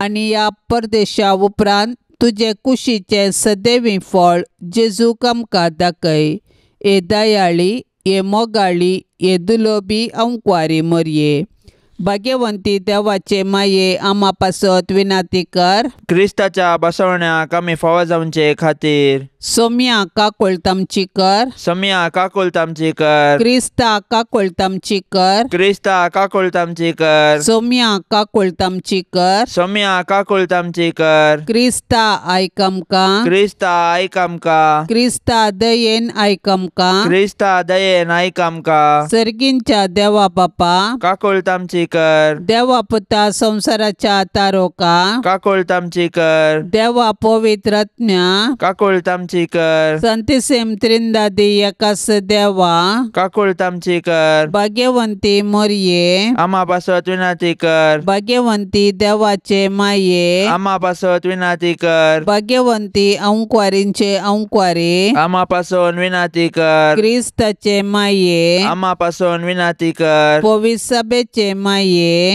S1: आनी ह्या परदेशा उपरांत तुजे कुशीचे सदैवी फळ जेजूक आमकां दाखय. ए दयाळी, ए मोगाळी, ए दुलोबी अंकवारी मरये, भाग्यवंती देवाचे माये आम्हा पासत विनंती कर.
S2: क्रिस्ताच्या बसवण्याक आमी फावो जावचे खातीर
S1: सोम्या काकोळतामची कर.
S2: सम्या काकोलतामची कर.
S1: क्रिस्ता काकोळतामची कर.
S2: क्रिस्ता काकोलतामची कर.
S1: सोम्या काकोळतामची कर.
S2: सम्या काकोलतामची कर.
S1: क्रिस्ता आयक आमकां.
S2: क्रिस्ता आयक आमकां.
S1: क्रिस्ता दयेन आयक आमकां.
S2: क्रिस्ता दयेन आयक आमकां.
S1: सर्गींच्या देवा बापा.
S2: काकोलतामची कर.
S1: देवा पुता संसाराच्या तारोका.
S2: काकोलतामची कर.
S1: देवा पवित्रज्ञा.
S2: काकोलतामची कर.
S1: संतिसेम त्रिंदादी एकास देवा.
S2: काकोलतामची कर.
S1: भाग्यवंती मोरये.
S2: आम्हा पासत विनंती कर.
S1: भाग्यवंती देवाचे माये.
S2: आम्हा पासत विनंती कर.
S1: भाग्यवंती अंकुवारींचे अंकुवारी.
S2: आम्हा पासून विनंती कर.
S1: क्रिस्ताचे माये.
S2: आम्हा पासून विनंती कर.
S1: पवित्र सभेचे माये.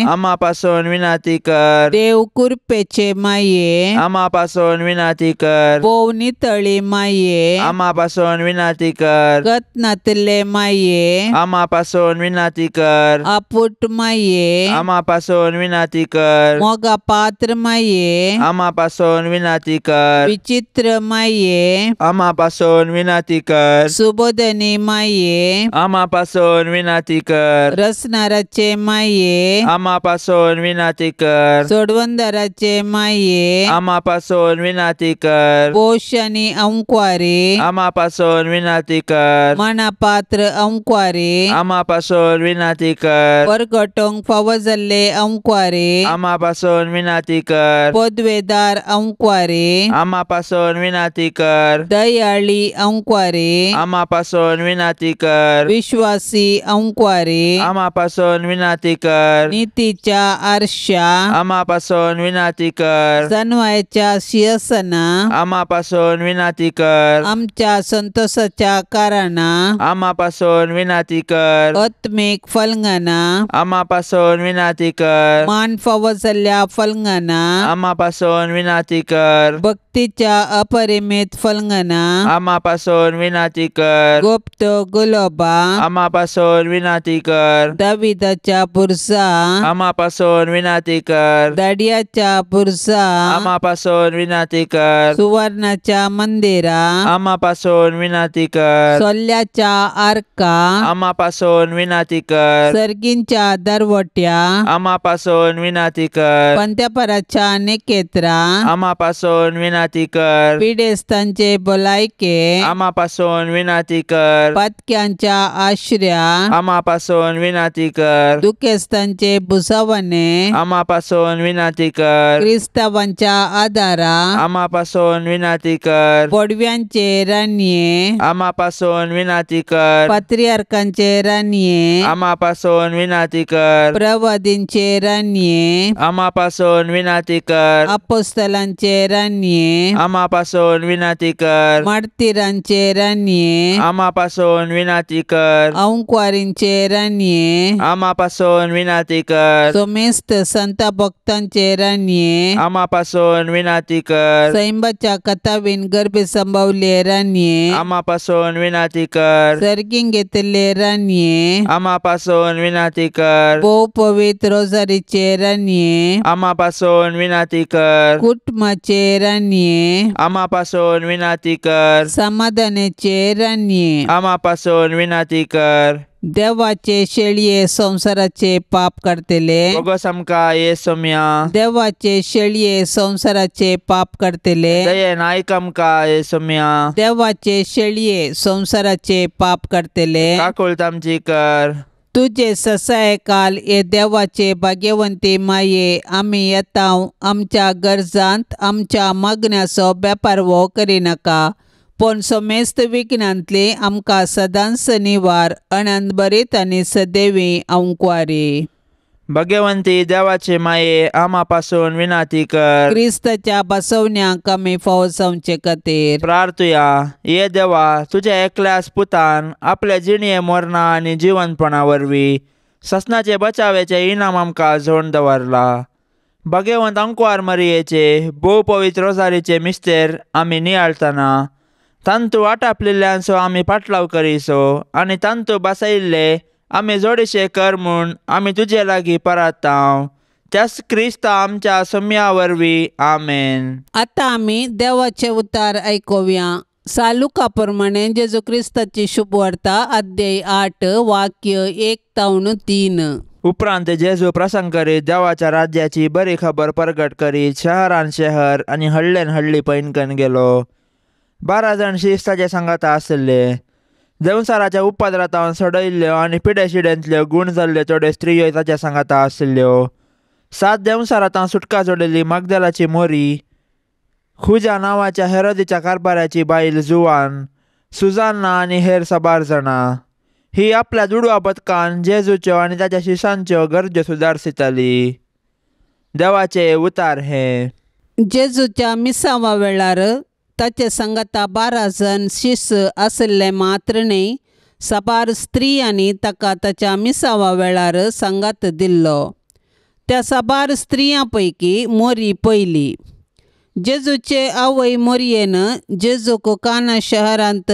S2: आम्हा पासून विनंती कर.
S1: देव कुरपेचे माये.
S2: आम्हा पासून विनंती कर.
S1: पोव नितळी माये.
S2: आम्हा पासून विनंती कर.
S1: गतनातले माये.
S2: आम्हा पासून विनंती कर.
S1: आपुट माये.
S2: आम्हा पासून विनंती कर.
S1: मोगा पात्र माये.
S2: आम्हा पासून विनंती कर.
S1: विचित्र माये.
S2: आम्हा पासून विनंती कर.
S1: सुबोधनी माये.
S2: आम्हा पासून विनंती कर.
S1: रसनाराचे माये.
S2: आम्हा पासून विनंती कर.
S1: सोडवंदराचे माये.
S2: आम्हा पासून विनंती कर.
S1: पोषणी अंकुवारी.
S2: आम्हा पासून विनंती कर.
S1: मनापात्र अंकुवारी.
S2: आम्हा पासून विनंती कर.
S1: परगटोंक फावो जाल्ले अंकुवारी.
S2: आम्हा पासून विनंती कर.
S1: पदवेदार अंकुवारी.
S2: आम्हा पासून विनंती कर.
S1: दयाळी अंकुवारी.
S2: आम्हा पासून विनंती कर.
S1: विश्वासी अंकुवारी.
S2: आम्हा पासून विनंती कर.
S1: नीतीच्या आरशा.
S2: आम्हा पासून विनंती कर.
S1: जानवायच्या सिंहासना.
S2: आम्हा पासून विनंती कर.
S1: आमच्या संतोषाच्या कारणा.
S2: आम्हा पासून विनंती कर.
S1: आत्मिक फलंगना.
S2: आम्हा पासून विनंती कर.
S1: मान फावो जाल्ल्या फलंगना.
S2: आम्हा पासून विनंती कर.
S1: भक्तीच्या अपरिमित फलंगना.
S2: आम्हा पासून विनंती कर.
S1: गुप्त गुलाबा.
S2: आम्हा पासून विनंती कर.
S1: दाविदाच्या पुरसा.
S2: आम्हा पासून विनंती कर.
S1: दाडियाच्या पुरसा.
S2: आम्हा पासून विनंती कर.
S1: सुवर्णाच्या मंदिरा.
S2: आम्हा पासून विनंती कर.
S1: सोल्ल्याच्या आर्का.
S2: आम्हा पासून विनंती कर.
S1: सर्गींच्या दरवट्या.
S2: आम्हा पासून विनंती कर.
S1: पंत्यापराच्या नेकेत्रा.
S2: आम्हा पासून विनंती कर.
S1: पिडेस्तांचे भलायके.
S2: आम्हा पासून विनंती कर.
S1: पातक्यांच्या आश्र्या.
S2: आम्हा पासून विनंती कर.
S1: दुखेस्तांचे बुसावणे.
S2: आम्हा पासून विनंती कर.
S1: क्रिस्तावांच्या आदारा.
S2: आम्हा पासून विनंती कर.
S1: पडव्यांचे रान्ये.
S2: आम्हा पासून विनंती कर.
S1: पात्रियार्कांचे रान्ये.
S2: आम्हा पासून विनंती कर.
S1: प्रवादींचे रान्ये.
S2: आम्हा पासून विनंती कर.
S1: अपोस्तलांचे रान्ये.
S2: आम्हा पासून विनंती कर.
S1: मार्तिरांचे रान्ये.
S2: आम्हा पासून विनंती कर.
S1: अंकुवारींचे रान्ये.
S2: आम्हा पासून विनंती कर.
S1: सोमेस्त संत भक्तांचे रान्ये.
S2: आम्हा पासून विनंती कर.
S1: सैंबाच्या कथावीन गर्भे संभवले रान्ये.
S2: आम्हा पासून विनंती कर.
S1: सर्गीन घेतले रान्ये.
S2: आम्हा पासून विनंती कर.
S1: भोव पवित्र रोजारीचे रान्ये.
S2: आम्हा पासून विनंती कर.
S1: कुटुंबाचे रान्ये.
S2: आम्हा पासून विनंती कर.
S1: समाधानाचे रान्ये.
S2: आम्हा पासून विनंती कर.
S1: देवाचे शेळये संसाराचे पाप करतले.
S2: बोगस आमकां येसुम्या.
S1: देवाचे शेळये संसाराचे पाप करतले.
S2: दयेन आयक आमकां येसुम्या.
S1: देवाचे शेळये संसाराचे पाप करतले.
S2: काकुळतामची कर.
S1: तुझे ससाय काल ये देवाचे भाग्यवंती माये. आम्ही येताव आमच्या गरजांत आमच्या मागण्याचो बेपारवो करिनाका. पण समेस्त विघ्नांतली आमकां सदांच निवार. अनंत बरीत आनी सदैवी अंकुवारी.
S2: भाग्यवंती देवाचे माये आम्हा पासून विनंती कर.
S1: क्रिस्ताच्या बसवण्याक आमी फावो जावचे खातीर
S2: प्रार्थुया. ये देवा, तुझ्या एकल्याच पुतान आपल्या जिणये मरणा आनी जिवंतपणा वरवीं ससनाचे बचावेचे इनाम आमकां जोडून दवरला. भाग्यवंत अंकुवार मरियेचे भोव पवित्र रोजारीचे मिस्तेर आमी नियाळतना तांतू आटापलेल्यांचो आमी पाटलाव करिसो आनी तांतू बसयिल्ले
S3: आमी जोडीशे कर म्हूण आमी तुजे लागीं परतांव. त्याच क्रिस्त आमच्या सम्या वरवीं. आमेन.
S1: आतां आमी देवाचे उतार आयकुया. सालुका प्रमाणे जेजू क्रिस्ताची शुभ वार्ता अध्याय 8 वाक्य 1-3.
S3: उपरांत जेजू प्रसंग करीत देवाच्या राज्याची बरी खबर प्रगट करीत शहरान शहर आनी हडलेन हडली पैनकन गेलो. 12 जाण शिश्य ताचे सांगाता आसले. देवसाराच्या उपद्रतावन सडयल्ल्यो आनी पिडेशिडेंतल्यो गुण जाल्ल्यो थोड्यो स्त्रियोय ताच्या सांगाता आसल्यो. 7 देवसारातां सुटका जोडिल्ली मगदलाची मोरी, खुजा नांवाच्या हेरोदीच्या कारभाराची बायल जुवान, सुजान्ना आनी हेर 12 जाणां. ही आपल्या दुडवा पदकान जेजूच्यो आनी ताच्या शिश्यांच्यो गरजो सुदारसिताली. देवाचे उतार हे.
S1: जेजूच्या मिसावा वेळार ताचे सांगाता 12 जाण शिश्य आसले मात्र न्ही 12 स्त्रियांनी ताका ताच्या मिसावा वेळार सांगात दिल्लो. त्या 12 स्त्रियां पैकी मोरी पयली. जेजूचे आवय मोरयेन जेजूक काना शहरांत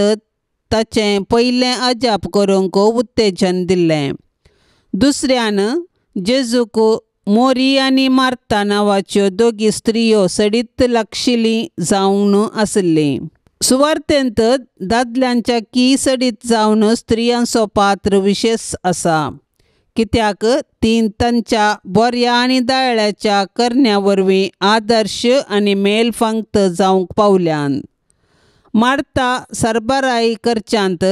S1: ताचें पयलें अजाप करूंक उत्तेजन दिल्लें. दुसऱ्यान जेजूक मोरी आनी मार्ता नांवाच्यो 2 स्त्रियो सडीत लागशिल्ली जावन आसली. सुवार्थेंत दादल्यांच्या की सडीत जावन स्त्रियांचो पात्र विशेश आसा, कित्याक तीं तांच्या बऱ्या आनी दायळ्याच्या करण्या वरवीं आदर्श आनी मेलफांक्त जावंक पावल्यान. मार्ता सरबराई करच्यांत,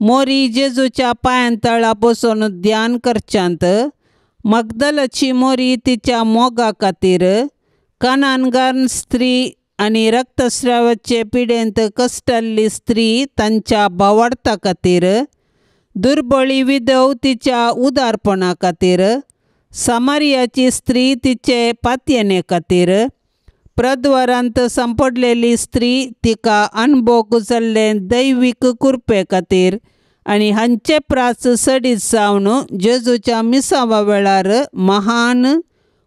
S1: मोरी जेजूच्या पांयां तळा बसून ध्यान करच्यांत, मगदलाची मोरी तिच्या मोगा खातीर, कानानगार स्त्री आनी रक्तस्रावाचे पिडेंत कश्टाल्ली स्त्री तांच्या भावार्था खातीर, दुर्बळी विधव तिच्या उदारपणा खातीर, सामारियाची स्त्री तिचे पातयेने खातीर, प्रद्वारांत सांपडलेली स्त्री तिका अणभव जाल्ले दैवीक कृपे खातीर आनी हांचे प्रास सडीत जावन जेजूच्या मिसावा वेळार महान,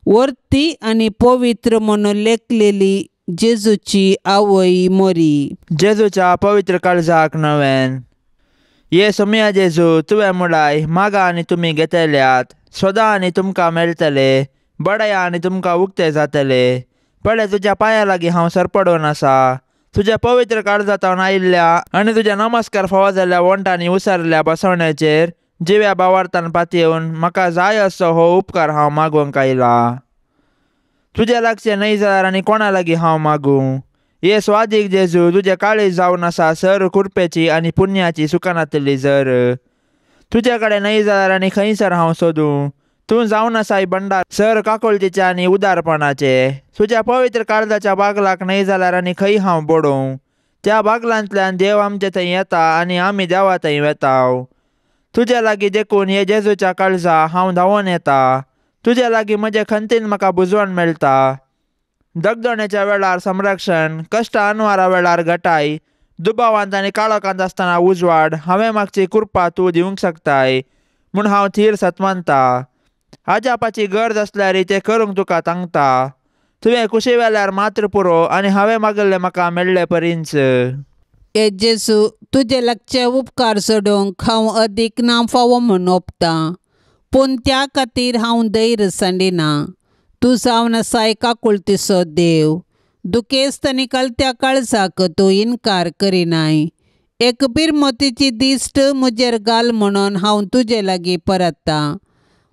S1: वर्ती आनी पवित्र म्हणून लेखलेली जेजूची आवय मोरी.
S3: जेजूच्या पवित्र काळजाक नवेन. ये सम्या जेजू, तुवें मुडाय मागा आनी तुमी घेतल्यात, सोदा आनी तुमकां मेळटले, बडया आनी तुमकां उक्ते जातले. पळय, तुज्या पांया लागीं हांव सरपडून आसा. तुज्या पवित्र काळजांतल्यान आयिल्ल्या आनी तुज्या नमस्कार फावो जाल्ल्या वंटांनी उसरल्या बसवण्याचेर जिव्या भावार्थान पातयेवन म्हाका जाय असो हो उपकार हांव मागूंक आयला. तुजे लागचें न्हय जाल्यार आनी कोणा लागीं हांव मागूं. ये स्वादीक जेजू, तुजे काळीज जावन आसा सर कृपेची आनी पुण्याची सुखानातली जर. तुजे कडेन न्हय जाल्यार आनी खंयसर हांव सोदूं. तूं जावन आसाय भंडार सर काकुळतीचे आनी उदारपणाचे. तुज्या पवित्र काळजाच्या बागलाक न्हय जाल्यार आनी खंय हांव बोडूं. त्या बागलांतल्यान देव आमचे थंय येता आनी आमी देवा थंय वेताव. तुजे लागीं देखून हे जेजूच्या काळजा हांव धांवून येता. तुजे लागीं म्हजे खंतीन म्हाका बुजवण मेळटा. दगदण्याच्या वेळार संरक्षण, कश्ट अनवारा वेळार घटाय, दुबावांत आनी काळोखांत आसतना उजवाड हांवें मागची कृपा तूं दिवंक शकताय म्हूण हांव थीर सतमनता. आजापाची गरज आसल्यार ते करूंक तुका सांगता. तुवें कुशी वेल्यार मात्र पुरो आनी हांवें मागल्लें म्हाका मेळ्ळे परींच.
S1: ए जेजू, तुजे लागचे उपकार सोडूंक हांव अदीक ना फावो म्हूण ओंपतां, पूण त्या खातीर हांव धैर्य सांडिना. तूं जावन आसाय काकुळतीचो देव. दुखेस्त आनी कलत्या काळजाक तूं इन्कार करिनाय. एक बिरमतीची दिश्ट म्हजेर घाल म्हणून हांव तुजे लागीं परतां.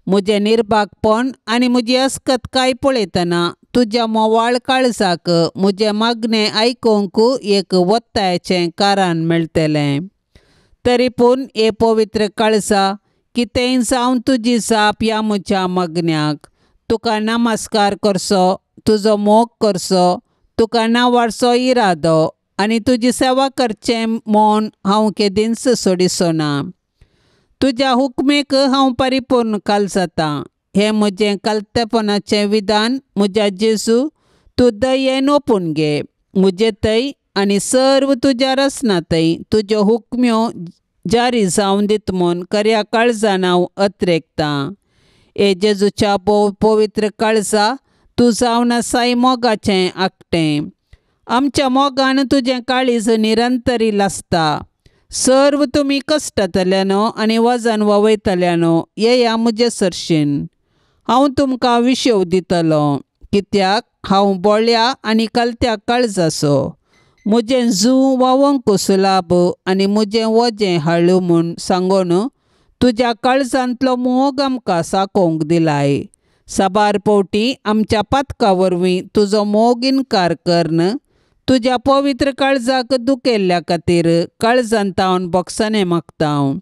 S1: म्हजें निर्भागपण आनी म्हजी अस्कतकाय पळयतना तुज्या मोवाळ काळजाक म्हजें मागणें आयकूंक एक वत्तायाचें कारण मेळटलें. तरी पूण हे पवित्र काळजा, कितेंय जावन तुजी जाप ह्या म्हज्या मागण्याक. तुका नमस्कार करचो, तुजो मोग करचो, तुका नांवारचो इरादो आनी तुजी सेवा करचें म्हूण हांव केदींच सोडिचो ना. तुज्या हुकमेक हांव परिपूर्ण काल जाता. हें म्हजें कालतेपणाचें विधान म्हज्या जेजू तूं दयेन ओपून घे. म्हजे थंय आनी सर्व तुज्या रचनातय तुज्यो हुकम्यो जारी जावन दित म्हूण खऱ्या काळजान हांव अत्रेकतां. ए जेजूच्या पवित्र काळजा, तूं जावन आसाय मोगाचें आकटें. आमच्या मोगान तुजें काळीज निरंतरी लासता. सर्व तुमी कश्टांतल्यानो आनी वजन वयतल्यानो येया म्हजे सरशीन. हांव तुमकां विशेव दितलो, कित्याक हांव बोळ्या आनी कलत्याक काळजाचो. म्हजें जूं वावंक सुलाब आनी म्हजें वजें हळू म्हूण सांगून तुज्या काळजांतलो मोग आमकां साकोवंक दिलाय. साबार पावटी आमच्या पातका वरवीं तुजो मोग इन्कार करन तुज्या पवित्र काळजाक दुखेल्ल्या खातीर काळजांतावन बोगसणे मागता हांव.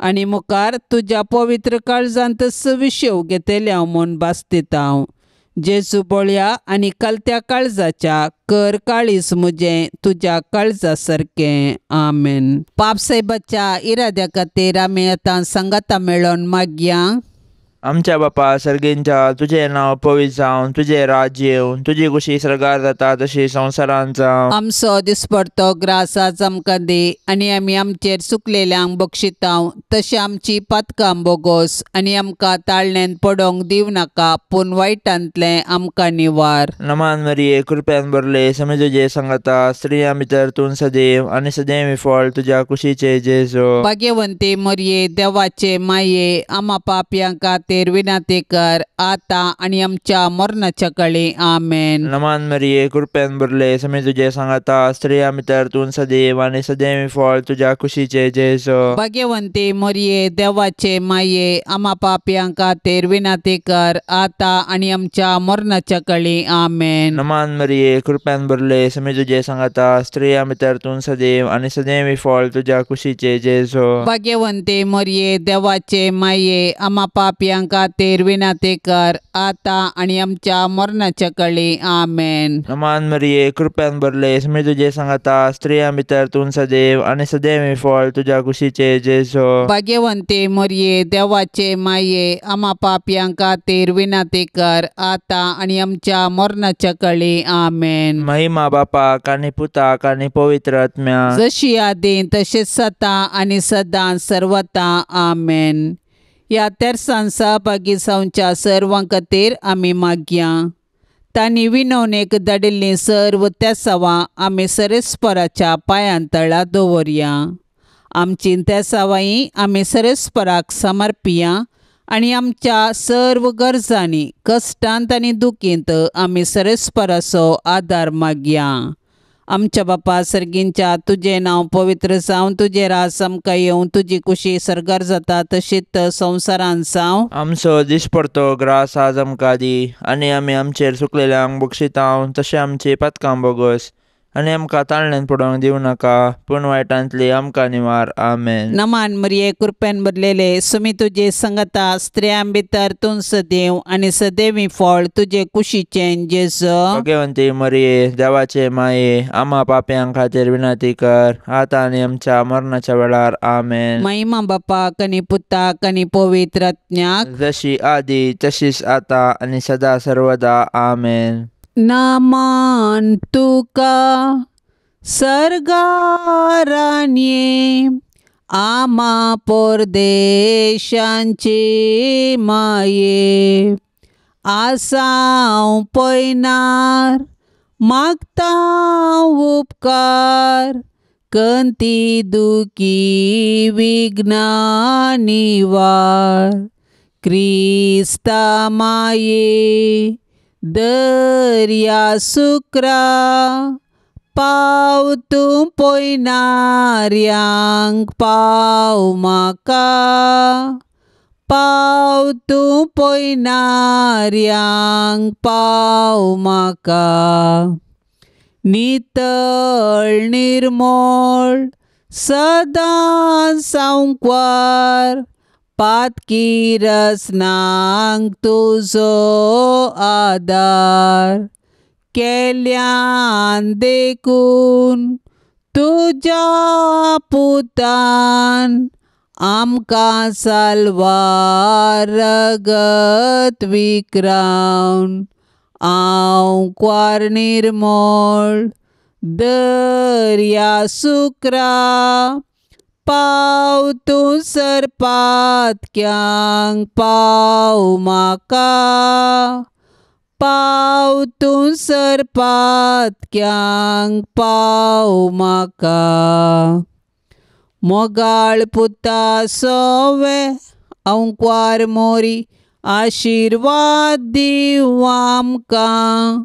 S1: आनी मुखार तुज्या पवित्र काळजांतच विशेव घेतल्या म्हूण भास दिता हांव. जेजू बोळ्या आनी कलत्या काळजाच्या कर काळीस म्हजें तुज्या काळजा सारकें. आमेन. पापसाहेबाच्या इराद्या खातीर आमी आतां संगता मेळोन मागया.
S3: आमच्या बापा सर्गेंच्या तुझें नांव पवित्र जावन तुझें राज्य येवन तुजी कुशी स्वर्गार जाता तशी संवसारांत जावं.
S1: आमचो दिसपडतो ग्रास आज आमकां दे आनी आमी आमचेर चुकलेल्यांक बक्षितांव तशें आमची पातकां बोगोस आनी आमकां ताळण्यांत पडोवंक दिव नाका पूण वायटांतलें आमकां निवार.
S3: नमान मरिये कृपेन भरले समी तुजे सांगता स्त्रियां भितर तूं सदैव आनी सदैव फळ तुज्या कुशीचे जेजो.
S1: भाग्यवंते मरिये देवाचे माये आमा पापयां खातीर विनाती कर आतां आनी आमच्या मरणाच्या काळी. आमेन.
S3: नमान मरिये कृपेन भरले समी तुजे सांगता स्त्रियां भितर तूं सदैव आनी सदैव फळ तुज्या कुशीचे जेजो.
S1: भाग्यवंते मरिये देवाचे माये आमा पापयां खातीर विनाती कर आतां आनी आमच्या मरणाच्या काळी. आमेन.
S3: नमान मरिये कृपेन भरले समी तुजे सांगता स्त्रियां भितर तूं सदैव आनी सदैव फळ तुज्या कुशीचे जेजो.
S1: भाग्यवंते मरिये देवाचे माये आमा पापयां खातीर विनाती कर आतां आनी आमच्या मरणाच्या काळी. आमेन.
S3: नमान मरिये कृपेन भरले समी तुजे सांगता स्त्रियां भितर तूं सदैव आनी सदैव फळ तुज्या कुशीचे जेजो.
S1: भाग्यवंते मरिये देवाचे माये आमा पापयां खातीर विनाती कर आतां आनी आमच्या मरणाच्या काळी. आमेन.
S3: महिमा बापाक आनी पुताक आनी पवित्र आत्म्या
S1: जशी आदी तशेंच जाता आनी सदां सर्वता. आमेन. ह्या तेर्सान सहभागी जावच्या सर्वां खातीर आमी मागया. तांणी विनवणेक धाडिल्लीं सर्व तेसावां आमी सरेस्पराच्या पांयां तळा दवरया. आमची तेसावांय आमी सरेस्पराक समर्पिया आनी आमच्या सर्व गरजांनी कश्टांत आनी दुखींत आमी सरेस्पराचो आदार मागया. आमच्या बापा सर्गींच्या तुजें नांव पवित्र जावन तुजें रास आमकां येवं तुजी कुशी सरगार जाता तशीच संवसारांत जावं.
S3: आमचो दिसपडतो ग्रास आज आमकां दी आनी आमी आमचेर चुकलेल्यांक बक्षितांव तशें आमची पातकां बोगोस आनी आमकां ताळण्यांत पडोवंक दिवं नाका पूण वायटांतली आमकां निवार. आमेन.
S1: नमान मरिये कृपेन भरलेले सुमी तुजे संगता स्त्रियां भितर तूं सदैव आनी सदैवी फळ तुजे कुशीचें जेजो.
S3: भाग्यवंती मरिये देवाचे माये आमा पापयां खातीर विनाती कर आतां आनी आमच्या मरणाच्या वेळार. आमेन.
S1: महिमा बापाक आनी पुताक आनी पवित्र आत्म्याक
S3: जशी आदी तशीच आतां आनी सदा सर्वदा. आमेन.
S1: नामान तुका सर्गारान ये आमा परदेशांचे माये आसांव पयनार मागता उपकार कंती दुखी विघ्ना निवार. क्रिस्ता माये दर्या सुक्रा पाव तूं पयनाऱ्यांक पाव म्हाका पाव तूं पयनाऱ्यांक पाव म्हाका. नितळ निर्मळ सदां सांकवार पातकी रसनांक तुजो आदार. केल्यान देखून तुज्या पुतान आमकां साल्वार रगत विक्रावन. हांव क्वार निर्मळ दर्या सुक्रा पाव तूं सरपातक्यांक पाव म्हाका पाव तूं सरपातक्यांक पाव म्हाका. मोगाळ पुता सवे अंकवार मोरी आशीर्वाद दिव आमकां.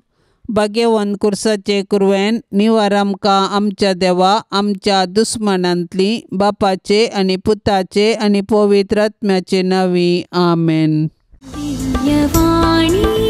S1: भाग्यवन कुर्साचे कुरवेन निवार आमकां आमच्या देवा आमच्या दुस्मनांतली बापाचे आनी पुताचे आनी पवित्र आत्म्याचे नांवी. आमेन.
S4: दिव्यवाणी